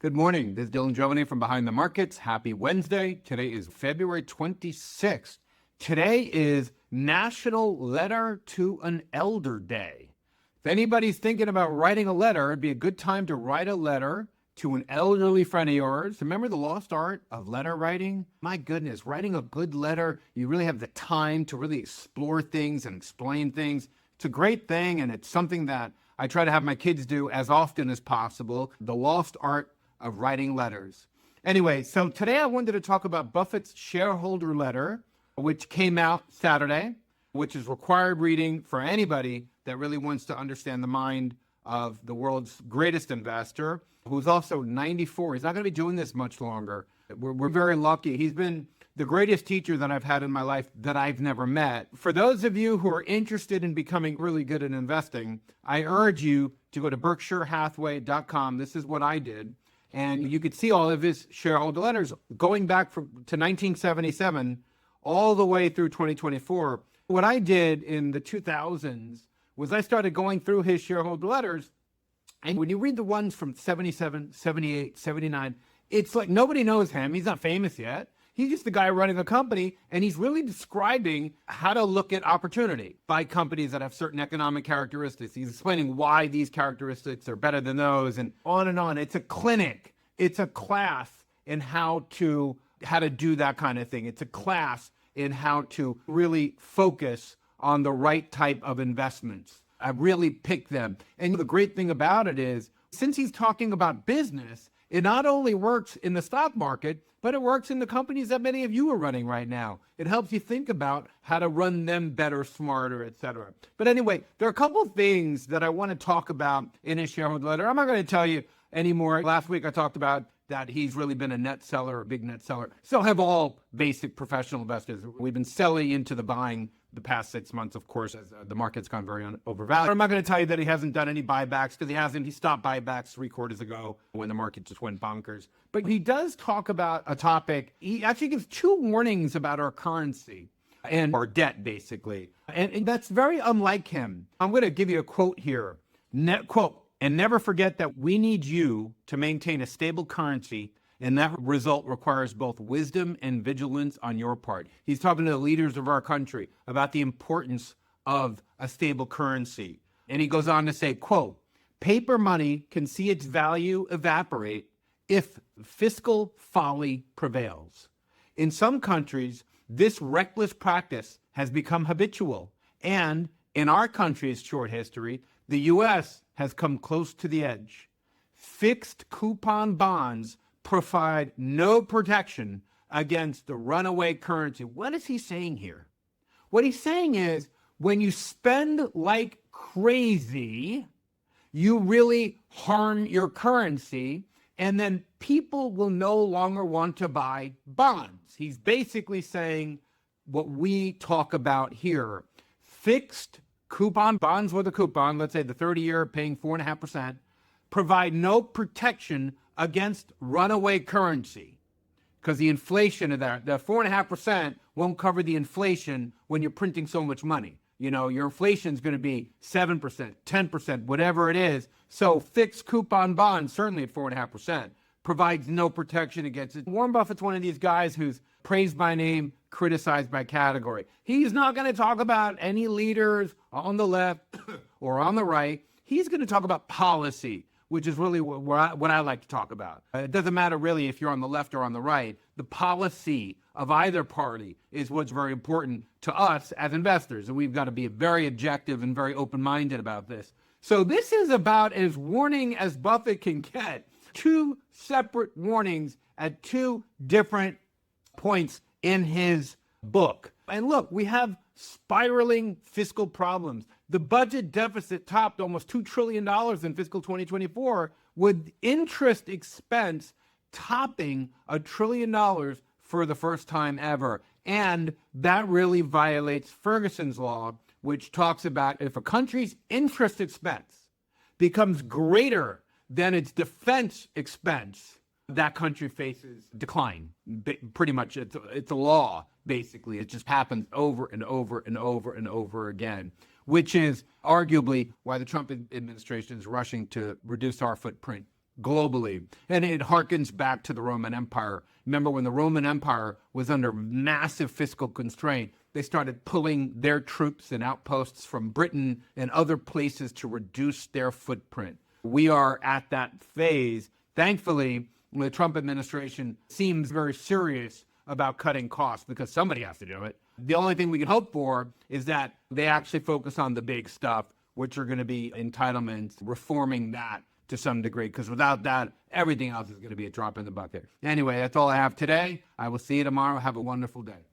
Good morning. This is Jovine from Behind the Markets. Happy Wednesday. Today is February 26th. Today is National Letter to an Elder Day. If anybody's thinking about writing a letter, it'd be a good time to write a letter to an elderly friend of yours. Remember the lost art of letter writing? My goodness, writing a good letter, you really have the time to really explore things and explain things. It's a great thing, and it's something that I try to have my kids do as often as possible. The lost art of writing letters. Anyway, so today I wanted to talk about Buffett's shareholder letter, which came out Saturday, which is required reading for anybody that really wants to understand the mind of the world's greatest investor, who's also 94. He's not going to be doing this much longer. We're very lucky. He's been the greatest teacher that I've had in my life that I've never met. For those of you who are interested in becoming really good at investing, I urge you to go to berkshirehathaway.com. This is what I did. And you could see all of his shareholder letters going back to 1977 all the way through 2024. What I did in the 2000s was I started going through his shareholder letters. And when you read the ones from 77, 78, 79, it's like nobody knows him. He's not famous yet. He's just the guy running a company, and he's really describing how to look at opportunity by companies that have certain economic characteristics. He's explaining why these characteristics are better than those, and on and on. It's a clinic. It's a class in how to do that kind of thing. It's a class in how to really focus on the right type of investments. I really picked them. And the great thing about it is, since he's talking about business, it not only works in the stock market, but it works in the companies that many of you are running right now. It helps you think about how to run them better, smarter, etc. But anyway, there are a couple of things that I want to talk about in his shareholder letter. I'm not going to tell you anymore. Last week I talked about that he's really been a net seller, a big net seller. So have all basic professional investors. We've been selling into the buying the past 6 months, of course, as the market's gone very overvalued. I'm not going to tell you that he hasn't done any buybacks, because he hasn't. He stopped buybacks 3 quarters ago when the market just went bonkers. But he does talk about a topic. He actually gives 2 warnings about our currency and our debt, basically. And that's very unlike him. I'm going to give you a quote here. Quote, "And never forget that we need you to maintain a stable currency, and that result requires both wisdom and vigilance on your part." He's talking to the leaders of our country about the importance of a stable currency. And he goes on to say, quote, "Paper money can see its value evaporate if fiscal folly prevails. In some countries, this reckless practice has become habitual. And in our country's short history, the U.S. has come close to the edge. Fixed coupon bonds provide no protection against the runaway currency." What is he saying here? What he's saying is, when you spend like crazy, you really harm your currency, and then people will no longer want to buy bonds. He's basically saying what we talk about here. Fixed coupon bonds with a coupon, let's say the 30-year paying 4.5%, provide no protection against runaway currency, because the inflation of that, the 4.5% won't cover the inflation when you're printing so much money. You know, your inflation is going to be 7%, 10%, whatever it is. So fixed coupon bonds, certainly at 4.5%, provides no protection against it. Warren Buffett's one of these guys who's praised by name, criticized by category. He's not going to talk about any leaders on the left or on the right. He's going to talk about policy, which is really what I like to talk about. It doesn't matter really if you're on the left or on the right. The policy of either party is what's very important to us as investors, and we've got to be very objective and very open-minded about this. So this is about as warning as Buffett can get. 2 separate warnings at 2 different points in his book. And look, we have spiraling fiscal problems. The budget deficit topped almost $2 trillion in fiscal 2024, with interest expense topping $1 trillion for the first time ever. And that really violates Ferguson's law, which talks about if a country's interest expense becomes greater than its defense expense, that country faces decline. Pretty much, it's a law, basically. It just happens over and over and over and over again, which is arguably why the Trump administration is rushing to reduce our footprint globally. And it harkens back to the Roman Empire. Remember when the Roman Empire was under massive fiscal constraint, they started pulling their troops and outposts from Britain and other places to reduce their footprint. We are at that phase. Thankfully, the Trump administration seems very serious about cutting costs because somebody has to do it. The only thing we can hope for is that they actually focus on the big stuff, which are going to be entitlements, reforming that to some degree, because without that, everything else is going to be a drop in the bucket. Anyway, that's all I have today. I will see you tomorrow. Have a wonderful day.